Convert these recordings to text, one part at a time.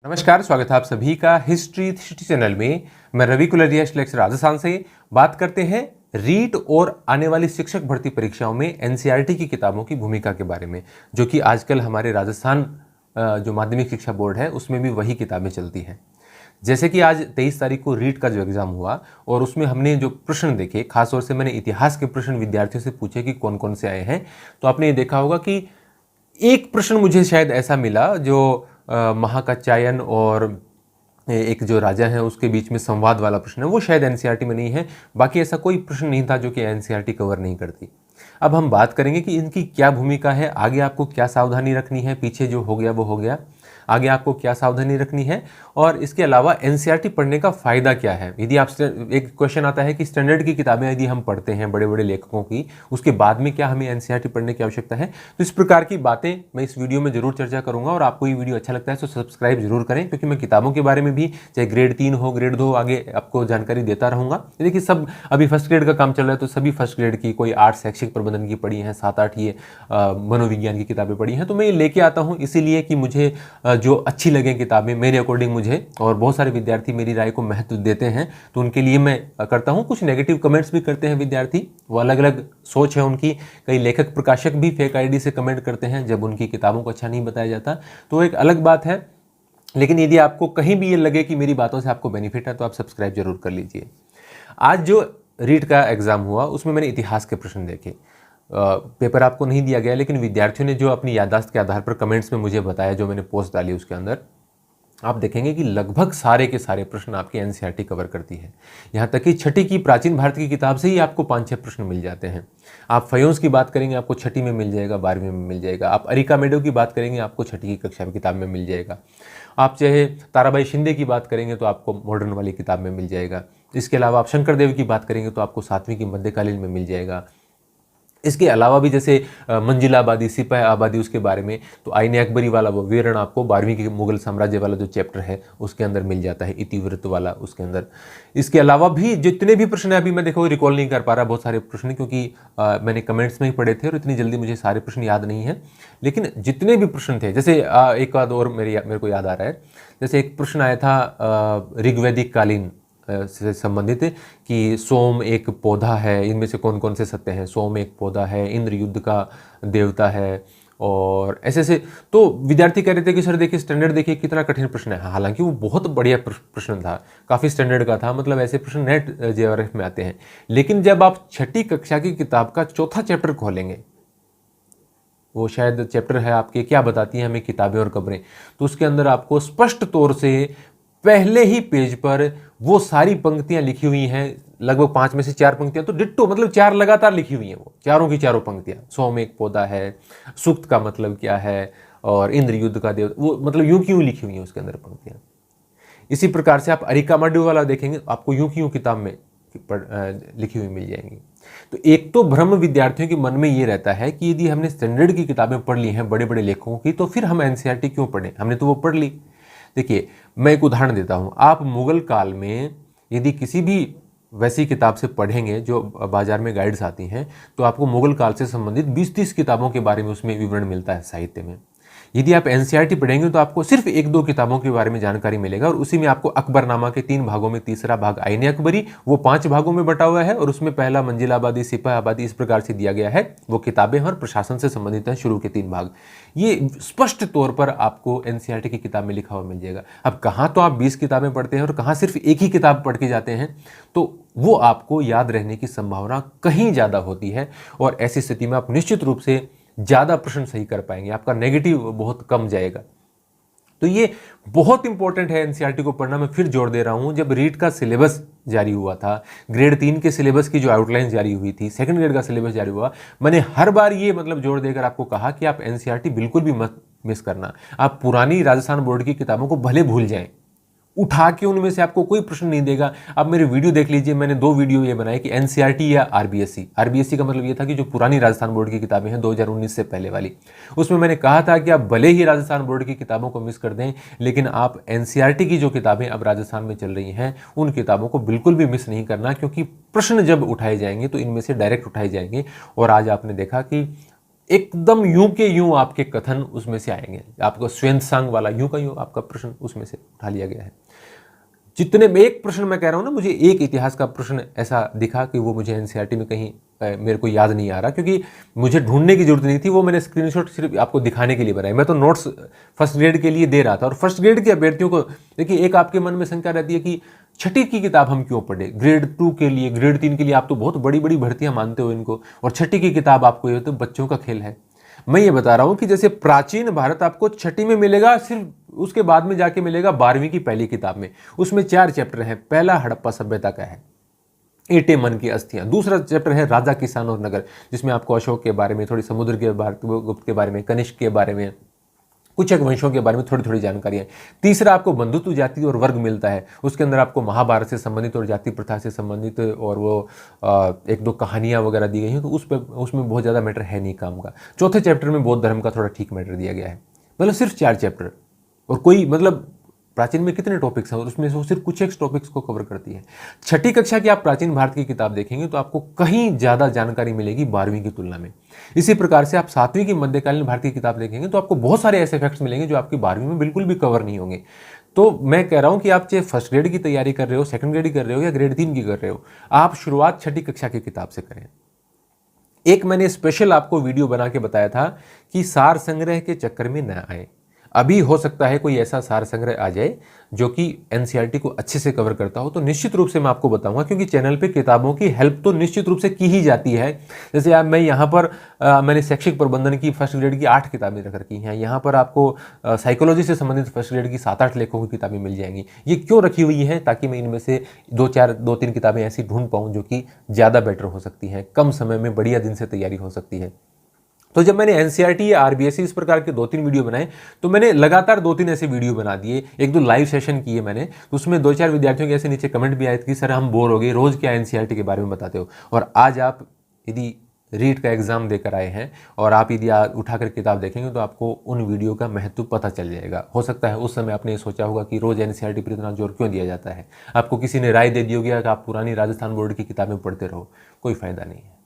नमस्कार, स्वागत है आप सभी का हिस्ट्री चैनल में। मैं रवि कुलरिया, लेक्चर राजस्थान से बात करते हैं रीट और आने वाली शिक्षक भर्ती परीक्षाओं में एनसीईआरटी की किताबों की भूमिका के बारे में, जो कि आजकल हमारे राजस्थान जो माध्यमिक शिक्षा बोर्ड है उसमें भी वही किताबें चलती हैं। जैसे कि आज 23 तारीख को रीट का जो एग्ज़ाम हुआ और उसमें हमने जो प्रश्न देखे, खासतौर से मैंने इतिहास के प्रश्न विद्यार्थियों से पूछे कि कौन कौन से आए हैं। तो आपने ये देखा होगा कि एक प्रश्न मुझे शायद ऐसा मिला जो महाकात्यायन और एक जो राजा है उसके बीच में संवाद वाला प्रश्न है, वो शायद एनसीईआरटी में नहीं है। बाकी ऐसा कोई प्रश्न नहीं था जो कि एनसीईआरटी कवर नहीं करती। अब हम बात करेंगे कि इनकी क्या भूमिका है, आगे आपको क्या सावधानी रखनी है। पीछे जो हो गया वो हो गया, आगे आपको क्या सावधानी रखनी है और इसके अलावा एनसीईआरटी पढ़ने का फ़ायदा क्या है। यदि आप एक क्वेश्चन आता है कि स्टैंडर्ड की किताबें यदि हम पढ़ते हैं बड़े बड़े लेखकों की, उसके बाद में क्या हमें एनसीईआरटी पढ़ने की आवश्यकता है। तो इस प्रकार की बातें मैं इस वीडियो में जरूर चर्चा करूंगा और आपको ये वीडियो अच्छा लगता है तो सब्सक्राइब जरूर करें, क्योंकि मैं किताबों के बारे में भी, चाहे ग्रेड 3 हो ग्रेड 2, आगे आपको जानकारी देता रहूंगा। देखिए, सब अभी फर्स्ट ग्रेड का काम चल रहा है तो सभी फर्स्ट ग्रेड की, कोई 8 शैक्षिक प्रबंधन की पढ़ी हैं, 7-8 ये मनोविज्ञान की किताबें पढ़ी हैं। तो मैं ये लेके आता हूँ इसीलिए कि मुझे जो अच्छी लगे किताबें मेरे अकॉर्डिंग मुझे, और बहुत सारे विद्यार्थी मेरी राय को महत्व देते हैं तो उनके लिए मैं करता हूं। कुछ नेगेटिव कमेंट्स भी करते हैं विद्यार्थी, वो अलग अलग सोच है उनकी। कई लेखक प्रकाशक भी फेक आईडी से कमेंट करते हैं जब उनकी किताबों को अच्छा नहीं बताया जाता, तो एक अलग बात है। लेकिन यदि आपको कहीं भी ये लगे कि मेरी बातों से आपको बेनिफिट है तो आप सब्सक्राइब जरूर कर लीजिए। आज जो रीट का एग्जाम हुआ उसमें मैंने इतिहास के प्रश्न देखे। पेपर आपको नहीं दिया गया, लेकिन विद्यार्थियों ने जो अपनी याददाश्त के आधार पर कमेंट्स में मुझे बताया, जो मैंने पोस्ट डाली उसके अंदर आप देखेंगे कि लगभग सारे के सारे प्रश्न आपकी एनसीईआरटी कवर करती है। यहाँ तक कि छठी की प्राचीन भारत की किताब से ही आपको 5-6 प्रश्न मिल जाते हैं। आप फयोंस की बात करेंगे आपको छठी में मिल जाएगा, 12वीं में मिल जाएगा। आप अरिका मेडो की बात करेंगे आपको छठी की कक्षा की किताब में मिल जाएगा। आप चाहे ताराबाई शिंदे की बात करेंगे तो आपको मॉडर्न वाली किताब में मिल जाएगा। इसके अलावा आप शंकरदेव की बात करेंगे तो आपको 7वीं की मध्यकालीन में मिल जाएगा। इसके अलावा भी जैसे मंजिल आबादी, सिपाही आबादी, उसके बारे में तो आईने अकबरी वाला वो विवरण आपको 12वीं के मुगल साम्राज्य वाला जो चैप्टर है उसके अंदर मिल जाता है, इतिवृत्त वाला उसके अंदर। इसके अलावा भी जितने भी प्रश्न है, अभी मैं देखो रिकॉल नहीं कर पा रहा बहुत सारे प्रश्न, क्योंकि मैंने कमेंट्स में ही पढ़े थे और इतनी जल्दी मुझे सारे प्रश्न याद नहीं है। लेकिन जितने भी प्रश्न थे, जैसे एक आध और मेरे को याद आ रहा है। जैसे एक प्रश्न आया था ऋग्वैदिक कालीन से संबंधित कि सोम एक पौधा है, इनमें से कौन कौन से सत्य हैं। सोम एक पौधा है, इंद्र युद्ध का देवता है, और ऐसे ऐसे। तो विद्यार्थी कह रहे थे कि सर देखिए स्टैंडर्ड देखिए कितना कठिन प्रश्न है। हालांकि वो बहुत बढ़िया प्रश्न था, काफ़ी स्टैंडर्ड का था, मतलब ऐसे प्रश्न नेट जेआरएफ में आते हैं। लेकिन जब आप छठी कक्षा की किताब का चौथा चैप्टर खोलेंगे, वो शायद चैप्टर है आपके क्या बताती हैं हमें किताबें और खबरें, तो उसके अंदर आपको स्पष्ट तौर से पहले ही पेज पर वो सारी पंक्तियां लिखी हुई हैं। लगभग 5 में से 4 पंक्तियां तो डिट्टो, मतलब 4 लगातार लिखी हुई हैं, वो चारों की चारों पंक्तियां। सोम एक पौधा है, सूक्त का मतलब क्या है, और इंद्र युद्ध का देव, वो मतलब यूं क्यों लिखी हुई हैं उसके अंदर पंक्तियां। इसी प्रकार से आप अरिका मेडो वाला देखेंगे, आपको यूं क्यों किताब में लिखी हुई मिल जाएंगी। तो एक तो भ्रम विद्यार्थियों के मन में ये रहता है कि यदि हमने स्टैंडर्ड की किताबें पढ़ ली हैं बड़े बड़े लेखकों की, तो फिर हम एनसीईआरटी क्यों पढ़ें, हमने तो वो पढ़ ली। देखिए, मैं एक उदाहरण देता हूं। आप मुगल काल में यदि किसी भी वैसी किताब से पढ़ेंगे जो बाजार में गाइड्स आती हैं, तो आपको मुगल काल से संबंधित 20-30 किताबों के बारे में उसमें विवरण मिलता है साहित्य में। यदि आप एनसीईआरटी पढ़ेंगे तो आपको सिर्फ 1-2 किताबों के बारे में जानकारी मिलेगा, और उसी में आपको अकबरनामा के 3 भागों में तीसरा भाग आईने अकबरी, वो 5 भागों में बटा हुआ है, और उसमें पहला मंजिल आबादी, सिपाही आबादी, इस प्रकार से दिया गया है। वो किताबें और प्रशासन से संबंधित हैं, शुरू के 3 भाग। ये स्पष्ट तौर पर आपको एनसीईआरटी की किताब में लिखा हुआ मिल जाएगा। अब कहाँ तो आप 20 किताबें पढ़ते हैं और कहाँ सिर्फ एक ही किताब पढ़ के जाते हैं, तो वो आपको याद रहने की संभावना कहीं ज़्यादा होती है, और ऐसी स्थिति में आप निश्चित रूप से ज़्यादा प्रश्न सही कर पाएंगे, आपका नेगेटिव बहुत कम जाएगा। तो ये बहुत इंपॉर्टेंट है एनसीईआरटी को पढ़ना। मैं फिर जोर दे रहा हूं, जब रीट का सिलेबस जारी हुआ था, ग्रेड 3 के सिलेबस की जो आउटलाइन जारी हुई थी, सेकंड ग्रेड का सिलेबस जारी हुआ, मैंने हर बार ये मतलब जोर देकर आपको कहा कि आप एनसीईआरटी बिल्कुल भी मत मिस करना। आप पुरानी राजस्थान बोर्ड की किताबों को भले भूल जाएं, उठा के उनमें से आपको कोई प्रश्न नहीं देगा। आप मेरे वीडियो देख लीजिए, मैंने 2 वीडियो ये बनाए कि एनसीईआरटी या आरबीएससी। आरबीएससी का मतलब ये था कि जो पुरानी राजस्थान बोर्ड की किताबें हैं 2019 से पहले वाली, उसमें मैंने कहा था कि आप भले ही राजस्थान बोर्ड की किताबों को मिस कर दें, लेकिन आप एनसीईआरटी की जो किताबें अब राजस्थान में चल रही हैं उन किताबों को बिल्कुल भी मिस नहीं करना, क्योंकि प्रश्न जब उठाए जाएंगे तो इनमें से डायरेक्ट उठाए जाएंगे। और आज आपने देखा कि एकदम यूं के यूं आपके कथन उसमें से आएंगे। आपको श्वेनसांग वाला यूं का यूं आपका प्रश्न उसमें से उठा लिया गया है। जितने में एक प्रश्न मैं कह रहा हूं ना, मुझे एक इतिहास का प्रश्न ऐसा दिखा कि वो मुझे एनसीईआरटी में कहीं मेरे को याद नहीं आ रहा, क्योंकि मुझे ढूंढने की जरूरत नहीं थी, वो मैंने स्क्रीनशॉट सिर्फ आपको दिखाने के लिए बनाया। मैं तो नोट्स फर्स्ट ग्रेड के लिए दे रहा था, और फर्स्ट ग्रेड के अभ्यर्थियों को देखिए, एक आपके मन में शंका रहती है कि छठी की किताब हम क्यों पढ़े, ग्रेड 2 के लिए, ग्रेड 3 के लिए आप तो बहुत बड़ी बड़ी भर्तियां मानते हो इनको, और छठी की किताब आपको ये तो बच्चों का खेल है। मैं ये बता रहा हूं कि जैसे प्राचीन भारत आपको छठी में मिलेगा, सिर्फ उसके बाद में जाके मिलेगा 12वीं की पहली किताब में। उसमें 4 चैप्टर हैं। पहला हड़प्पा सभ्यता का है, ईंटें मन की अस्थियां। दूसरा चैप्टर है राजा, किसान और नगर, जिसमें आपको अशोक के बारे में, थोड़ी समुद्र के गुप्त के बारे में, कनिष्क के बारे में, कुछ एक वंशों के बारे में थोड़ी थोड़ी जानकारी है। तीसरा आपको बंधुत्व, जाति और वर्ग मिलता है। उसके अंदर आपको महाभारत से संबंधित और जाति प्रथा से संबंधित और वो एक दो कहानियां वगैरह दी गई हैं, तो उसमें बहुत ज़्यादा मैटर है नहीं काम का। चौथे चैप्टर में बौद्ध धर्म का थोड़ा ठीक मैटर दिया गया है। मतलब सिर्फ 4 चैप्टर, और कोई मतलब प्राचीन में कितने टॉपिक्स हैं और उसमें से वो सिर्फ कुछ एक टॉपिक्स को कवर करती है। छठी कक्षा की आप प्राचीन भारत की किताब देखेंगे तो आपको कहीं ज़्यादा जानकारी मिलेगी 12वीं की तुलना में। इसी प्रकार से आप 7वीं की मध्यकालीन भारत की किताब देखेंगे तो आपको बहुत सारे ऐसे फैक्ट्स मिलेंगे जो आपकी 12वीं में बिल्कुल भी कवर नहीं होंगे। तो मैं कह रहा हूं कि आप चाहे फर्स्ट ग्रेड की तैयारी कर रहे हो, सेकंड ग्रेड की कर रहे हो या ग्रेड 3 की कर रहे हो, आप शुरुआत छठी कक्षा की किताब से करें। एक मैंने स्पेशल आपको वीडियो बना के बताया था कि सार संग्रह के चक्कर में न आए। अभी हो सकता है कोई ऐसा सार संग्रह आ जाए जो कि एनसीईआरटी को अच्छे से कवर करता हो, तो निश्चित रूप से मैं आपको बताऊंगा, क्योंकि चैनल पे किताबों की हेल्प तो निश्चित रूप से की ही जाती है। जैसे आप मैं यहाँ पर मैंने शैक्षिक प्रबंधन की फर्स्ट ग्रेड की 8 किताबें रख रखी हैं। यहाँ पर आपको साइकोलॉजी से संबंधित फर्स्ट ग्रेड की 7-8 लेखकों की किताबें मिल जाएंगी। ये क्यों रखी हुई हैं? ताकि मैं इनमें से 2-3 किताबें ऐसी ढूंढ पाऊँ जो कि ज़्यादा बेटर हो सकती हैं, कम समय में बढ़िया दिन से तैयारी हो सकती है। तो जब मैंने एनसीईआरटी या आरबीएससी इस प्रकार के 2-3 वीडियो बनाए, तो मैंने लगातार 2-3 ऐसे वीडियो बना दिए, 1-2 लाइव सेशन किए मैंने। तो उसमें 2-4 विद्यार्थियों के ऐसे नीचे कमेंट भी आए थे कि सर हम बोर हो गए, रोज क्या एनसीईआरटी के बारे में बताते हो। और आज आप यदि रीट का एग्जाम देकर आए हैं और आप यदि उठाकर किताब देखेंगे तो आपको उन वीडियो का महत्व पता चल जाएगा। हो सकता है उस समय आपने ये सोचा होगा कि रोज एनसीईआरटी पर इतना जोर क्यों दिया जाता है। आपको किसी ने राय दे दी होगी कि आप पुरानी राजस्थान बोर्ड की किताबें पढ़ते रहो, कोई फायदा नहीं है।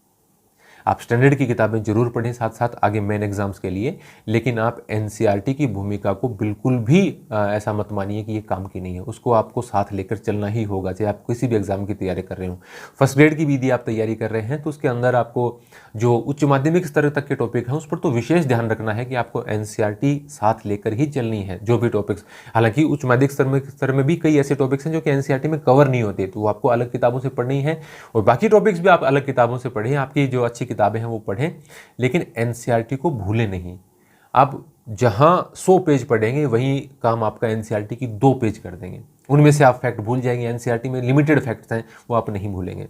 आप स्टैंडर्ड की किताबें जरूर पढ़ें साथ साथ आगे मेन एग्जाम्स के लिए, लेकिन आप एनसीईआरटी की भूमिका को बिल्कुल भी ऐसा मत मानिए कि ये काम की नहीं है। उसको आपको साथ लेकर चलना ही होगा, चाहे आप किसी भी एग्जाम की तैयारी कर रहे हो। फर्स्ट ग्रेड की भी यदि आप तैयारी कर रहे हैं तो उसके अंदर आपको जो उच्च माध्यमिक स्तर तक के टॉपिक हैं उस पर तो विशेष ध्यान रखना है कि आपको एनसीईआरटी साथ लेकर ही चलनी है, जो भी टॉपिक्स। हालांकि उच्च माध्यमिक स्तर में भी कई ऐसे टॉपिक्स हैं जो कि एनसीईआरटी में कवर नहीं होते, तो वो आपको अलग किताबों से पढ़नी है, और बाकी टॉपिक्स भी आप अलग किताबों से पढ़ें। आपकी जो अच्छी किताबें हैं वो पढ़ें, लेकिन एनसीईआरटी को भूलें नहीं। आप जहां 100 पेज पढ़ेंगे वहीं काम आपका एनसीईआरटी की 2 पेज कर देंगे। उनमें से आप फैक्ट भूल जाएंगे, एनसीईआरटी में लिमिटेड फैक्ट्स हैं वो आप नहीं भूलेंगे।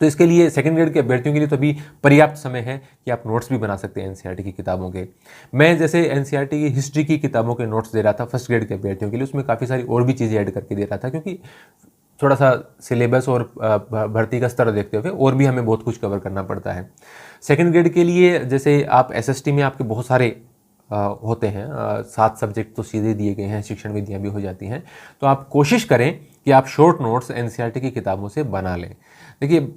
तो इसके लिए सेकंड ग्रेड के अभ्यर्थियों के लिए तो अभी पर्याप्त समय है कि आप नोट्स भी बना सकते हैं एनसीईआरटी की किताबों के। मैं जैसे एनसीईआरटी की हिस्ट्री की किताबों के नोट्स दे रहा था फर्स्ट ग्रेड के अभ्यर्थियों के लिए, उसमें काफ़ी सारी और भी चीज़ें ऐड करके दे रहा था, क्योंकि थोड़ा सा सिलेबस और भर्ती का स्तर देखते हुए और भी हमें बहुत कुछ कवर करना पड़ता है। सेकंड ग्रेड के लिए जैसे आप एसएसटी में आपके बहुत सारे होते हैं, 7 सब्जेक्ट तो सीधे दिए गए हैं, शिक्षण विधियाँ भी हो जाती हैं, तो आप कोशिश करें कि आप शॉर्ट नोट्स एनसीईआरटी की किताबों से बना लें। देखिए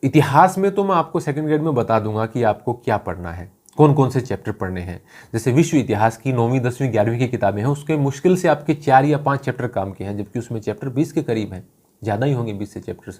इतिहास में तो मैं आपको सेकंड ग्रेड में बता दूंगा कि आपको क्या पढ़ना है, कौन कौन से चैप्टर पढ़ने हैं। जैसे विश्व इतिहास की 9वीं 10वीं 11वीं की किताबें हैं, उसके मुश्किल से आपके 4 या 5 चैप्टर काम के हैं, जबकि उसमें चैप्टर 20 के करीब हैं, ज़्यादा ही होंगे 20 से चैप्टर्स।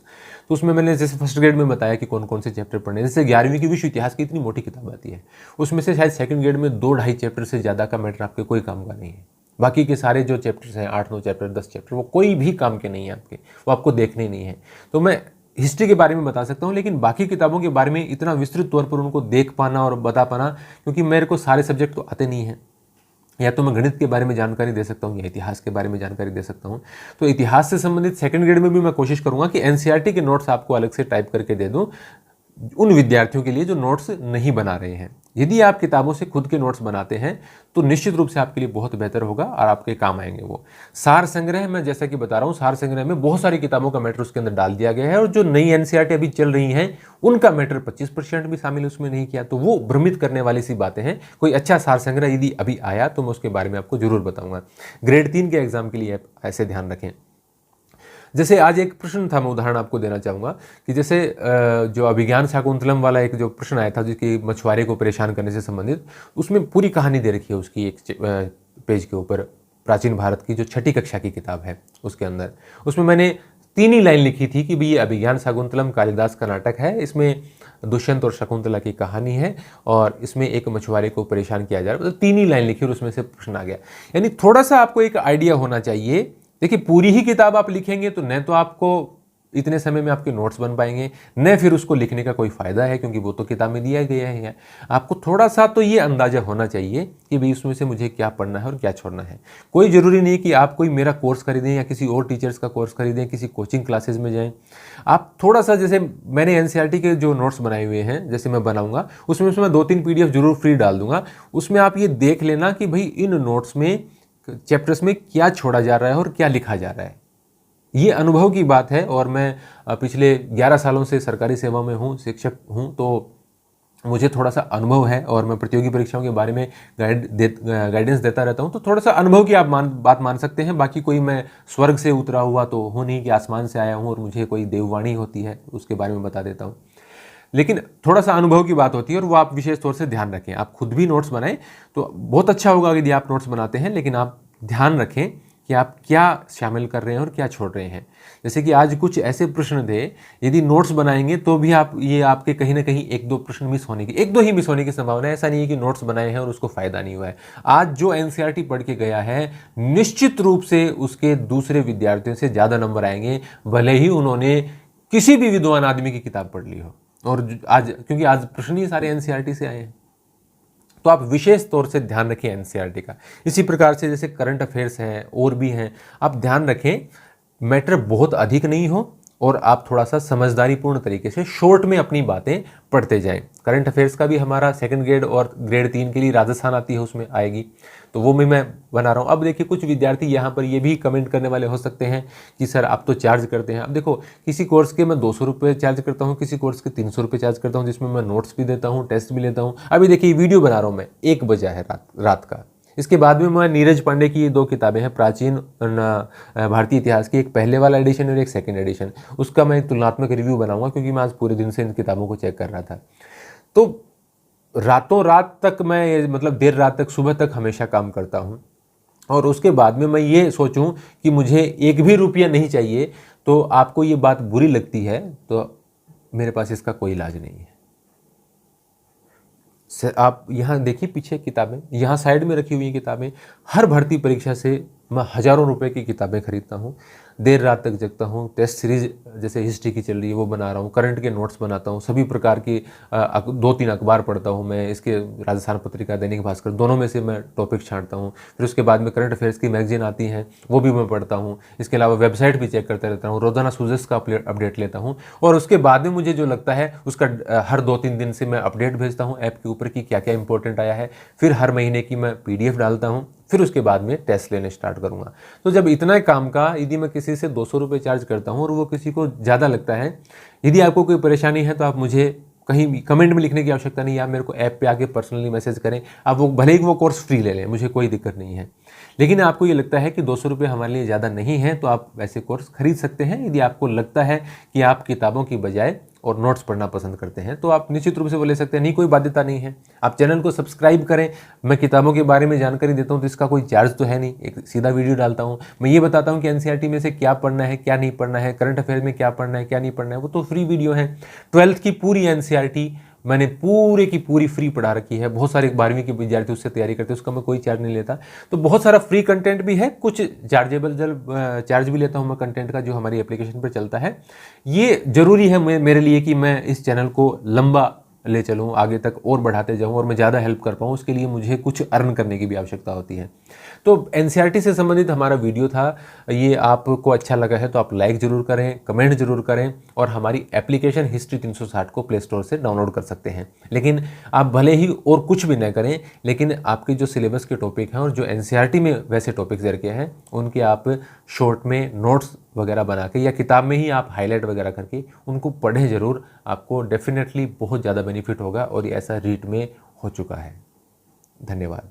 तो उसमें मैंने जैसे फर्स्ट ग्रेड में बताया कि कौन कौन से चैप्टर पढ़ने। जैसे 11वीं की विश्व इतिहास की इतनी मोटी किताब आती है, उसमें से शायद सेकंड ग्रेड में 2-2.5 चैप्टर से ज़्यादा का मैटर आपके कोई काम का नहीं है। बाकी के सारे जो चैप्टर्स हैं 8-9 चैप्टर 10 चैप्टर वो कोई भी काम के नहीं है आपके, वो आपको देखने ही नहीं है। तो मैं हिस्ट्री के बारे में बता सकता हूँ, लेकिन बाकी किताबों के बारे में इतना विस्तृत तौर पर उनको देख पाना और बता पाना, क्योंकि मेरे को सारे सब्जेक्ट तो आते नहीं हैं। या तो मैं गणित के बारे में जानकारी दे सकता हूँ या इतिहास के बारे में जानकारी दे सकता हूँ। तो इतिहास से संबंधित सेकंड ग्रेड में भी मैं कोशिश करूँगा कि एनसीईआरटी के नोट्स आपको अलग से टाइप करके दे दूँ उन विद्यार्थियों के लिए जो नोट्स नहीं बना रहे हैं। यदि आप किताबों से खुद के नोट्स बनाते हैं तो निश्चित रूप से आपके लिए बहुत बेहतर होगा और आपके काम आएंगे वो। सार संग्रह में जैसा कि बता रहा हूँ, सार संग्रह में बहुत सारी किताबों का मैटर उसके अंदर डाल दिया गया है, और जो नई एनसीईआरटी अभी चल रही हैं उनका मैटर 25% भी शामिल उसमें नहीं किया, तो वो भ्रमित करने वाली सी बातें हैं। कोई अच्छा सार संग्रह यदि अभी आया तो मैं उसके बारे में आपको जरूर बताऊंगा। ग्रेड 3 के एग्जाम के लिए आप ऐसे ध्यान रखें। जैसे आज एक प्रश्न था, मैं उदाहरण आपको देना चाहूँगा कि जैसे जो अभिज्ञान शाकुंतलम वाला एक जो प्रश्न आया था जिसकी मछुआरे को परेशान करने से संबंधित, उसमें पूरी कहानी दे रखी है उसकी एक पेज के ऊपर, प्राचीन भारत की जो 6ठी कक्षा की किताब है उसके अंदर। उसमें मैंने 3 ही लाइन लिखी थी कि भाई ये अभिज्ञान शाकुंतलम कालिदास का नाटक है, इसमें दुष्यंत और शकुंतला की कहानी है और इसमें एक मछुआरे को परेशान किया जा रहा है। तो 3 ही लाइन लिखी और उसमें से प्रश्न आ गया। यानी थोड़ा सा आपको एक आइडिया होना चाहिए। देखिए पूरी ही किताब आप लिखेंगे तो न तो आपको इतने समय में आपके नोट्स बन पाएंगे, न फिर उसको लिखने का कोई फायदा है, क्योंकि वो तो किताब में दिया गया है। आपको थोड़ा सा तो ये अंदाजा होना चाहिए कि भाई उसमें से मुझे क्या पढ़ना है और क्या छोड़ना है। कोई ज़रूरी नहीं कि आप कोई मेरा कोर्स खरीदें या किसी और टीचर्स का कोर्स खरीदें, किसी कोचिंग क्लासेस में जाएं। आप थोड़ा सा, जैसे मैंने एनसीईआरटी के जो नोट्स बनाए हुए हैं, जैसे मैं बनाऊंगा उसमें मैं 2-3 PDF जरूर फ्री डाल दूंगा। उसमें आप ये देख लेना कि भाई इन नोट्स में, चैप्टर्स में क्या छोड़ा जा रहा है और क्या लिखा जा रहा है। ये अनुभव की बात है और मैं पिछले 11 सालों से सरकारी सेवा में हूँ, शिक्षक हूँ, तो मुझे थोड़ा सा अनुभव है और मैं प्रतियोगी परीक्षाओं के बारे में गाइडेंस देता रहता हूँ। तो थोड़ा सा अनुभव की आप बात मान सकते हैं। बाकी कोई मैं स्वर्ग से उतरा हुआ तो हूँ नहीं कि आसमान से आया हूँ और मुझे कोई देववाणी होती है उसके बारे में बता देता हूँ। लेकिन थोड़ा सा अनुभव की बात होती है और वो आप विशेष तौर से ध्यान रखें। आप खुद भी नोट्स बनाएं तो बहुत अच्छा होगा यदि आप नोट्स बनाते हैं, लेकिन आप ध्यान रखें कि आप क्या शामिल कर रहे हैं और क्या छोड़ रहे हैं। जैसे कि आज कुछ ऐसे प्रश्न थे, यदि नोट्स बनाएंगे तो भी आप ये आपके कहीं ना कहीं 1-2 प्रश्न मिस होने की, 1-2 ही मिस होने की संभावना है। ऐसा नहीं है कि नोट्स बनाए हैं और उसको फायदा नहीं हुआ है। आज जो एनसीईआरटी पढ़ के गया है निश्चित रूप से उसके दूसरे विद्यार्थियों से ज़्यादा नंबर आएंगे, भले ही उन्होंने किसी भी विद्वान आदमी की किताब पढ़ ली हो। और आज क्योंकि आज प्रश्न ही सारे एनसीईआरटी से आए हैं, तो आप विशेष तौर से ध्यान रखें एनसीईआरटी का। इसी प्रकार से जैसे करंट अफेयर्स हैं और भी हैं, आप ध्यान रखें मैटर बहुत अधिक नहीं हो और आप थोड़ा सा समझदारीपूर्ण तरीके से शॉर्ट में अपनी बातें पढ़ते जाएं। करंट अफेयर्स का भी हमारा 2nd ग्रेड और ग्रेड 3 के लिए राजस्थान आती है, उसमें आएगी, तो वो भी मैं बना रहा हूँ। अब देखिए कुछ विद्यार्थी यहाँ पर ये भी कमेंट करने वाले हो सकते हैं कि सर आप तो चार्ज करते हैं। अब देखो किसी कोर्स के मैं 200 रुपये चार्ज करता हूँ, किसी कोर्स के 300 रुपये चार्ज करता हूँ, जिसमें मैं नोट्स भी देता हूँ, टेस्ट भी लेता हूँ। अभी देखिए वीडियो बना रहा हूँ मैं, 1 बजा है रात का। इसके बाद में मैं नीरज पांडे की 2 किताबें हैं, प्राचीन भारतीय इतिहास की, एक पहले वाला एडिशन और एक 2nd एडिशन, उसका मैं तुलनात्मक रिव्यू बनाऊंगा, क्योंकि मैं आज पूरे दिन से इन किताबों को चेक कर रहा था। तो रातों रात तक मैं, मतलब देर रात तक, सुबह तक हमेशा काम करता हूँ। और उसके बाद में मैं ये सोचूं कि मुझे 1 भी रुपया नहीं चाहिए, तो आपको ये बात बुरी लगती है तो मेरे पास इसका कोई इलाज नहीं है। आप यहाँ देखिए पीछे किताबें, यहाँ साइड में रखी हुई किताबें, हर भर्ती परीक्षा से मैं हज़ारों रुपए की किताबें खरीदता हूँ, देर रात तक जगता हूँ, टेस्ट सीरीज जैसे हिस्ट्री की चल रही है वो बना रहा हूँ, करंट के नोट्स बनाता हूँ, सभी प्रकार की 2-3 अखबार पढ़ता हूँ मैं, इसके राजस्थान पत्रिका, दैनिक भास्कर, दोनों में से मैं टॉपिक छांटता हूँ। फिर उसके बाद में करंट अफेयर्स की मैगजीन आती हैं वो भी मैं पढ़ता हूँ। इसके अलावा वेबसाइट भी चेक करता रहता हूँ, रोजाना सूजेस का अपडेट लेता हूँ। और उसके बाद में मुझे जो लगता है उसका हर 2-3 दिन से मैं अपडेट भेजता हूँ ऐप के ऊपर कि क्या क्या इंपॉर्टेंट आया है। फिर हर महीने की मैं PDF डालता हूँ, फिर उसके बाद में टेस्ट लेने स्टार्ट करूंगा। तो जब इतना काम का यदि मैं किसी से 200 रुपये चार्ज करता हूँ और वो किसी को ज़्यादा लगता है, यदि आपको कोई परेशानी है तो आप मुझे कहीं कमेंट में लिखने की आवश्यकता नहीं है, आप मेरे को ऐप पे आके पर्सनली मैसेज करें। आप वो भले ही वो कोर्स फ्री ले लें, मुझे कोई दिक्कत नहीं है। लेकिन आपको ये लगता है कि 200 रुपये हमारे लिए ज़्यादा नहीं है तो आप वैसे कोर्स खरीद सकते हैं। यदि आपको लगता है कि आप किताबों की बजाय और नोट्स पढ़ना पसंद करते हैं तो आप निश्चित रूप से वो ले सकते हैं, नहीं कोई बाध्यता नहीं है। आप चैनल को सब्सक्राइब करें, मैं किताबों के बारे में जानकारी देता हूं तो इसका कोई चार्ज तो है नहीं, एक सीधा वीडियो डालता हूं। मैं ये बताता हूं कि एनसीईआरटी में से क्या पढ़ना है क्या नहीं पढ़ना है, करंट अफेयर में क्या पढ़ना है क्या नहीं पढ़ना है, वो तो फ्री वीडियो है। 12th की पूरी एनसीईआरटी मैंने पूरे की पूरी फ्री पढ़ा रखी है। बहुत सारे 12वीं के विद्यार्थी उससे तैयारी करते हैं, उसका मैं कोई चार्ज नहीं लेता। तो बहुत सारा फ्री कंटेंट भी है, कुछ चार्जेबल चार्ज भी लेता हूं मैं कंटेंट का जो हमारी एप्लीकेशन पर चलता है। ये जरूरी है मेरे लिए कि मैं इस चैनल को लंबा ले चलूँ, आगे तक और बढ़ाते जाऊँ और मैं ज़्यादा हेल्प कर पाऊँ। उसके लिए मुझे कुछ अर्न करने की भी आवश्यकता होती है। तो एनसीईआरटी से संबंधित हमारा वीडियो था, ये आपको अच्छा लगा है तो आप लाइक ज़रूर करें, कमेंट ज़रूर करें और हमारी एप्लीकेशन हिस्ट्री 360 को प्ले स्टोर से डाउनलोड कर सकते हैं। लेकिन आप भले ही और कुछ भी न करें, लेकिन आपके जो सिलेबस के टॉपिक हैं और जो एनसीईआरटी में वैसे टॉपिक्स दे रखे हैं उनके आप शॉर्ट में नोट्स वगैरह बना के या किताब में ही आप हाईलाइट वगैरह करके उनको पढ़ें ज़रूर। आपको डेफिनेटली बहुत ज़्यादा बेनिफिट होगा और ये ऐसा रीट में हो चुका है। धन्यवाद।